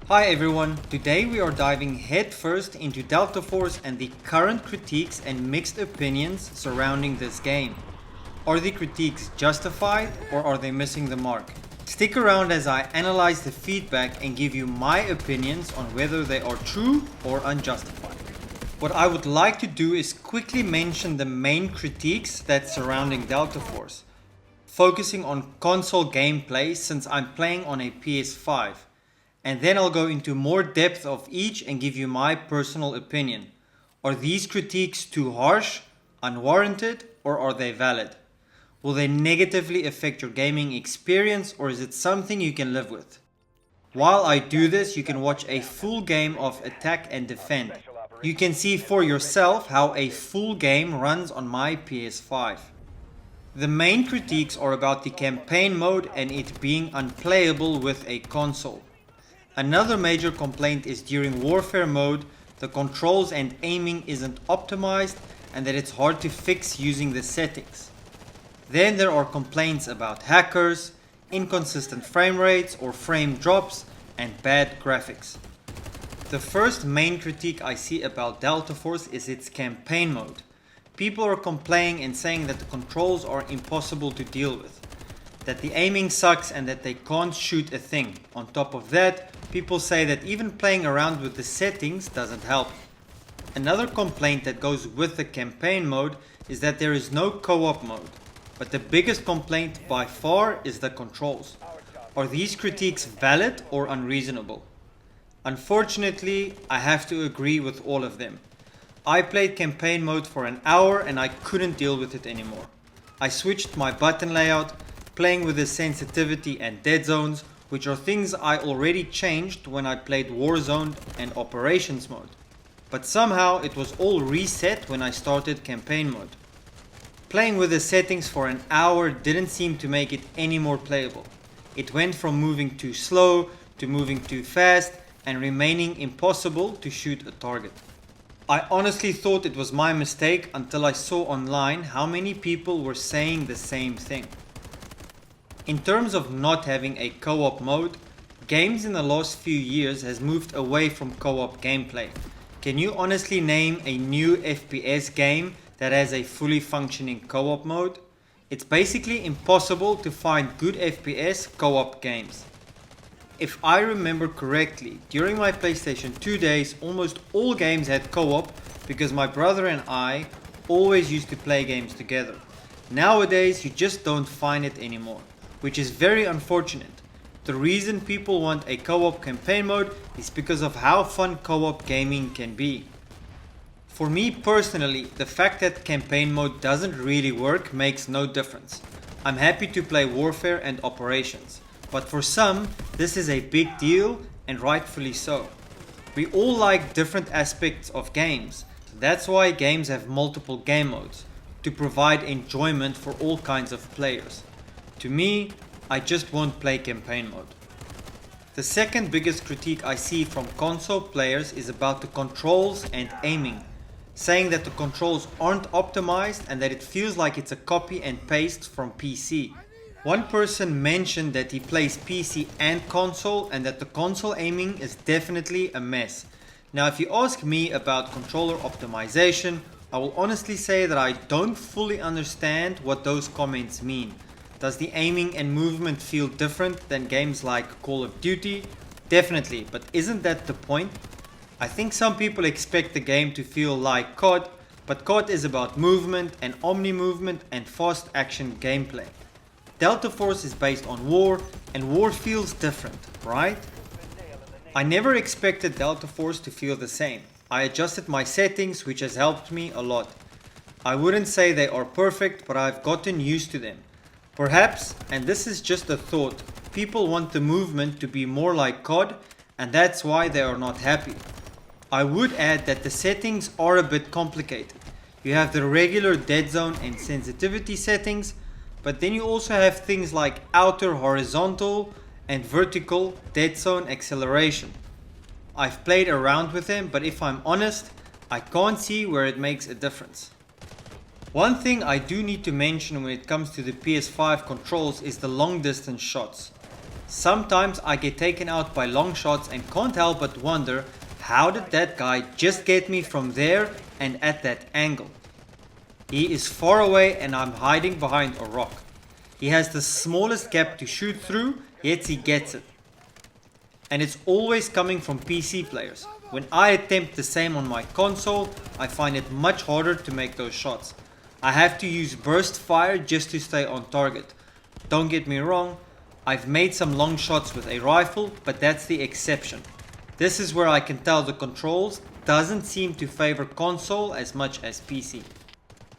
Hi everyone, today we are diving headfirst into Delta Force and the current critiques and mixed opinions surrounding this game. Are the critiques justified or are they missing the mark? Stick around as I analyze the feedback and give you my opinions on whether they are true or unjustified. What I would like to do is quickly mention the main critiques that's surrounding Delta Force, focusing on console gameplay since I'm playing on a PS5. And then I'll go into more depth of each and give you my personal opinion. Are these critiques too harsh, unwarranted, or are they valid? Will they negatively affect your gaming experience or is it something you can live with? While I do this, you can watch a full game of Attack and Defend. You can see for yourself how a full game runs on my PS5. The main critiques are about the campaign mode and it being unplayable with a console. Another major complaint is during warfare mode, the controls and aiming isn't optimized and that it's hard to fix using the settings. Then there are complaints about hackers, inconsistent frame rates or frame drops, and bad graphics. The first main critique I see about Delta Force is its campaign mode. People are complaining and saying that the controls are impossible to deal with, that the aiming sucks and that they can't shoot a thing. On top of that, people say that even playing around with the settings doesn't help. Another complaint that goes with the campaign mode is that there is no co-op mode. But the biggest complaint by far is the controls. Are these critiques valid or unreasonable? Unfortunately, I have to agree with all of them. I played campaign mode for an hour and I couldn't deal with it anymore. I switched my button layout, playing with the sensitivity and dead zones, which are things I already changed when I played Warzone and Operations mode. But somehow it was all reset when I started campaign mode. Playing with the settings for an hour didn't seem to make it any more playable. It went from moving too slow to moving too fast and remaining impossible to shoot a target. I honestly thought it was my mistake until I saw online how many people were saying the same thing. In terms of not having a co-op mode, games in the last few years has moved away from co-op gameplay. Can you honestly name a new FPS game that has a fully functioning co-op mode? It's basically impossible to find good FPS co-op games. If I remember correctly, during my PlayStation 2 days, almost all games had co-op because my brother and I always used to play games together. Nowadays, you just don't find it anymore, which is very unfortunate. The reason people want a co-op campaign mode is because of how fun co-op gaming can be. For me personally, the fact that campaign mode doesn't really work makes no difference. I'm happy to play Warfare and Operations, but for some, this is a big deal and rightfully so. We all like different aspects of games. That's why games have multiple game modes, to provide enjoyment for all kinds of players. To me, I just won't play campaign mode. The second biggest critique I see from console players is about the controls and aiming, saying that the controls aren't optimized and that it feels like it's a copy and paste from PC. One person mentioned that he plays PC and console and that the console aiming is definitely a mess. Now if you ask me about controller optimization, I will honestly say that I don't fully understand what those comments mean. Does the aiming and movement feel different than games like Call of Duty? Definitely, but isn't that the point? I think some people expect the game to feel like COD, but COD is about movement and omni-movement and fast action gameplay. Delta Force is based on war, and war feels different, right? I never expected Delta Force to feel the same. I adjusted my settings, which has helped me a lot. I wouldn't say they are perfect, but I've gotten used to them. Perhaps, and this is just a thought, people want the movement to be more like COD, and that's why they are not happy. I would add that the settings are a bit complicated. You have the regular dead zone and sensitivity settings, but then you also have things like outer horizontal and vertical dead zone acceleration. I've played around with them, but if I'm honest, I can't see where it makes a difference. One thing I do need to mention when it comes to the PS5 controls is the long distance shots. Sometimes I get taken out by long shots and can't help but wonder, how did that guy just get me from there and at that angle? He is far away and I'm hiding behind a rock. He has the smallest gap to shoot through, yet he gets it. And it's always coming from PC players. When I attempt the same on my console, I find it much harder to make those shots. I have to use burst fire just to stay on target. Don't get me wrong, I've made some long shots with a rifle, but that's the exception. This is where I can tell the controls doesn't seem to favor console as much as PC.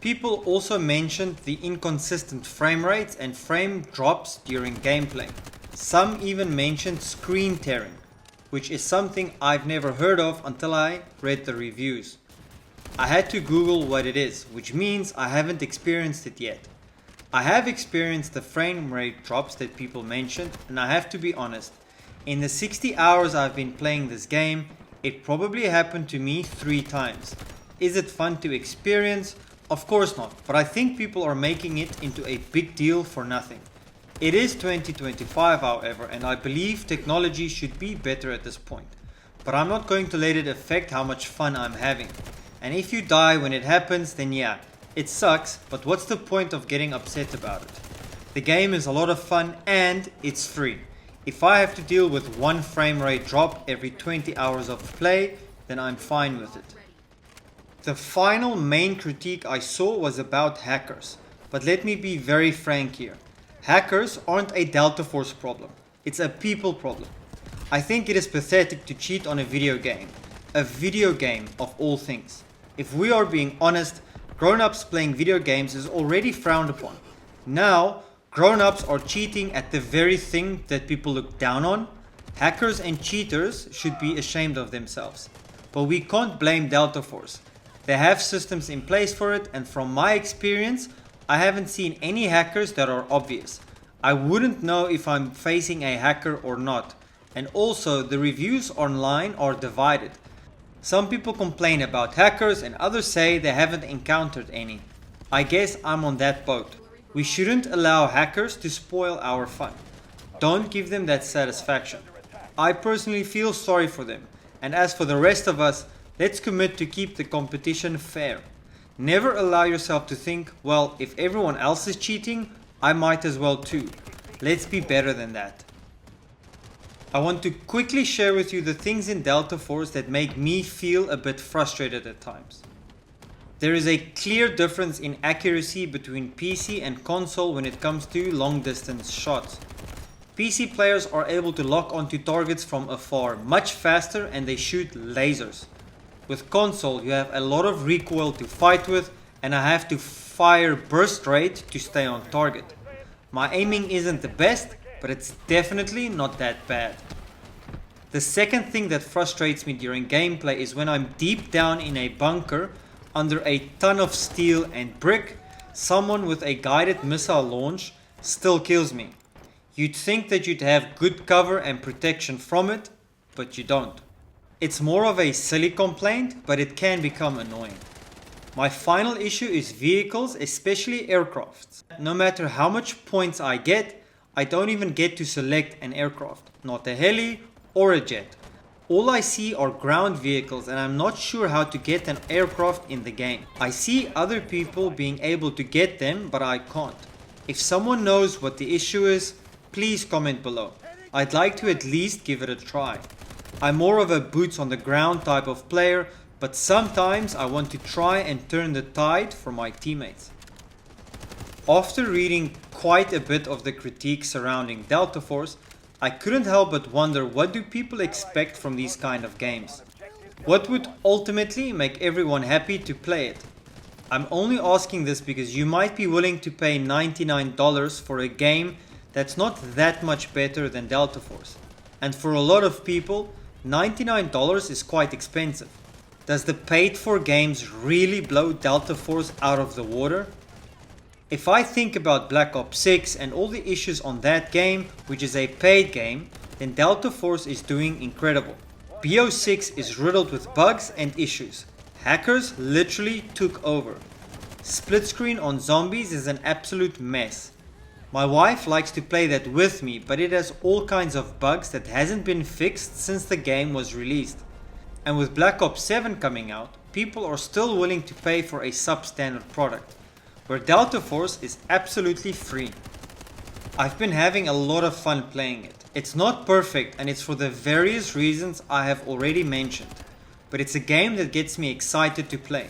People also mentioned the inconsistent frame rates and frame drops during gameplay. Some even mentioned screen tearing, which is something I've never heard of until I read the reviews. I had to Google what it is, which means I haven't experienced it yet. I have experienced the frame rate drops that people mentioned, and I have to be honest, in the 60 hours I've been playing this game, it probably happened to me 3 times. Is it fun to experience? Of course not, but I think people are making it into a big deal for nothing. It is 2025 however, and I believe technology should be better at this point. But I'm not going to let it affect how much fun I'm having. And if you die when it happens, then yeah, it sucks, but what's the point of getting upset about it? The game is a lot of fun and it's free. If I have to deal with one frame rate drop every 20 hours of play, then I'm fine with it. The final main critique I saw was about hackers. But let me be very frank here. Hackers aren't a Delta Force problem. It's a people problem. I think it is pathetic to cheat on a video game. A video game of all things. If we are being honest, grown-ups playing video games is already frowned upon. Now, grown-ups are cheating at the very thing that people look down on. Hackers and cheaters should be ashamed of themselves. But we can't blame Delta Force. They have systems in place for it, and from my experience, I haven't seen any hackers that are obvious. I wouldn't know if I'm facing a hacker or not. And also, the reviews online are divided. Some people complain about hackers and others say they haven't encountered any. I guess I'm on that boat. We shouldn't allow hackers to spoil our fun. Don't give them that satisfaction. I personally feel sorry for them. And as for the rest of us, let's commit to keep the competition fair. Never allow yourself to think, well, if everyone else is cheating, I might as well too. Let's be better than that. I want to quickly share with you the things in Delta Force that make me feel a bit frustrated at times. There is a clear difference in accuracy between PC and console when it comes to long distance shots. PC players are able to lock onto targets from afar much faster and they shoot lasers. With console you have a lot of recoil to fight with and I have to fire burst rate to stay on target. My aiming isn't the best, but it's definitely not that bad. The second thing that frustrates me during gameplay is when I'm deep down in a bunker under a ton of steel and brick, someone with a guided missile launch still kills me. You'd think that you'd have good cover and protection from it, but you don't. It's more of a silly complaint, but it can become annoying. My final issue is vehicles, especially aircrafts. No matter how much points I get, I don't even get to select an aircraft, not a heli or a jet. All I see are ground vehicles and I'm not sure how to get an aircraft in the game. I see other people being able to get them, but I can't. If someone knows what the issue is, please comment below. I'd like to at least give it a try. I'm more of a boots on the ground type of player, but sometimes I want to try and turn the tide for my teammates. After reading quite a bit of the critique surrounding Delta Force, I couldn't help but wonder, what do people expect from these kind of games? What would ultimately make everyone happy to play it? I'm only asking this because you might be willing to pay $99 for a game that's not that much better than Delta Force. And for a lot of people, $99 is quite expensive. Does the paid for games really blow Delta Force out of the water? If I think about Black Ops 6 and all the issues on that game, which is a paid game, then Delta Force is doing incredible. BO6 is riddled with bugs and issues. Hackers literally took over. Split screen on zombies is an absolute mess. My wife likes to play that with me, but it has all kinds of bugs that hasn't been fixed since the game was released. And with Black Ops 7 coming out, people are still willing to pay for a substandard product, where Delta Force is absolutely free. I've been having a lot of fun playing it. It's not perfect and it's for the various reasons I have already mentioned, but it's a game that gets me excited to play.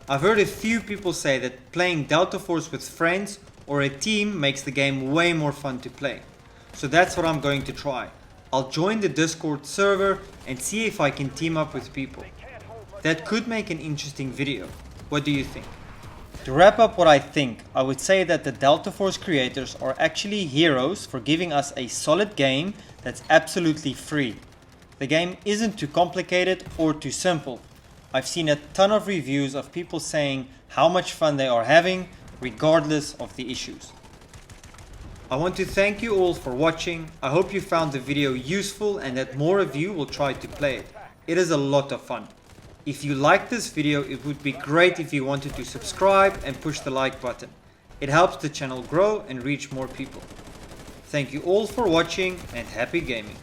I've heard a few people say that playing Delta Force with friends or a team makes the game way more fun to play. So that's what I'm going to try. I'll join the Discord server and see if I can team up with people. That could make an interesting video. What do you think? To wrap up what I think, I would say that the Delta Force creators are actually heroes for giving us a solid game that's absolutely free. The game isn't too complicated or too simple. I've seen a ton of reviews of people saying how much fun they are having, regardless of the issues. I want to thank you all for watching. I hope you found the video useful and that more of you will try to play it. It is a lot of fun. If you liked this video, it would be great if you wanted to subscribe and push the like button. It helps the channel grow and reach more people. Thank you all for watching and happy gaming.